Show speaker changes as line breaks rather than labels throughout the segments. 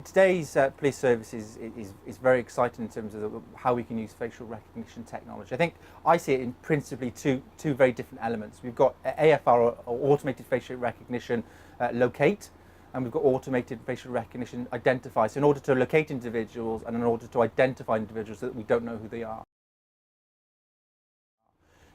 Today's police service is very exciting in terms of how we can use facial recognition technology. I see it in principally two very different elements. We've got AFR, or Automated Facial Recognition Locate, and we've got Automated Facial Recognition Identify. So in order to locate individuals and in order to identify individuals that we don't know who they are.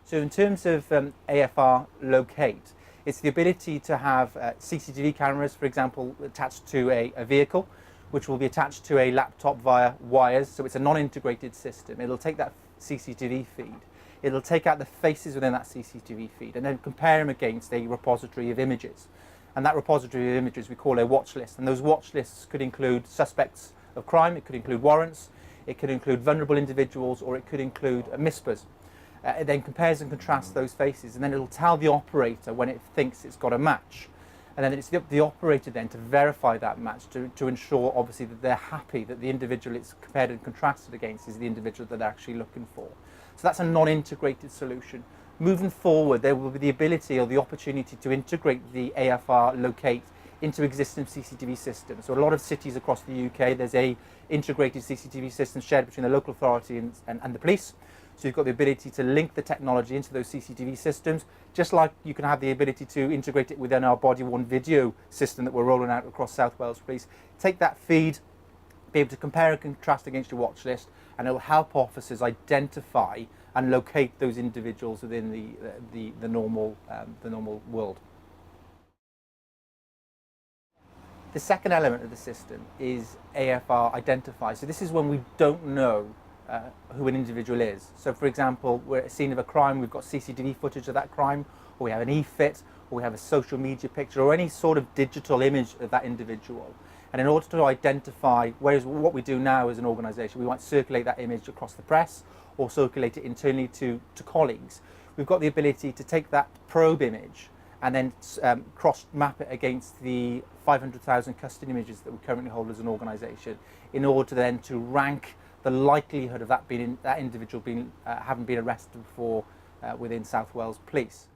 So in terms of AFR Locate, it's the ability to have CCTV cameras, for example, attached to a vehicle, which will be attached to a laptop via wires. So it's a non-integrated system. It'll take that CCTV feed, it'll take out the faces within that CCTV feed and then compare them against a repository of images. And that repository of images we call a watch list. And those watch lists could include suspects of crime, it could include warrants, it could include vulnerable individuals, or it could include MISPers. It then compares and contrasts those faces, and then it'll tell the operator when it thinks it's got a match. And then it's the operator then to verify that match, to ensure obviously that they're happy that the individual it's compared and contrasted against is the individual that they're actually looking for. So that's a non-integrated solution. Moving forward, there will be the ability or the opportunity to integrate the AFR Locate into existing CCTV systems. So a lot of cities across the UK, there's a integrated CCTV system shared between the local authority and the police. So you've got the ability to link the technology into those CCTV systems, just like you can have the ability to integrate it within our body-worn video system that we're rolling out across South Wales Police. Take that feed, be able to compare and contrast against your watch list, and it will help officers identify and locate those individuals within the normal world. The second element of the system is AFR Identify. So this is when we don't know who an individual is. So for example, we're at a scene of a crime, we've got CCTV footage of that crime, or we have an e-fit, or we have a social media picture, or any sort of digital image of that individual. And in order to identify, whereas what we do now as an organisation, we might circulate that image across the press or circulate it internally to colleagues. We've got the ability to take that probe image and then cross-map it against the 500,000 custody images that we currently hold as an organisation, in order then to rank the likelihood of that individual having been arrested before within South Wales Police.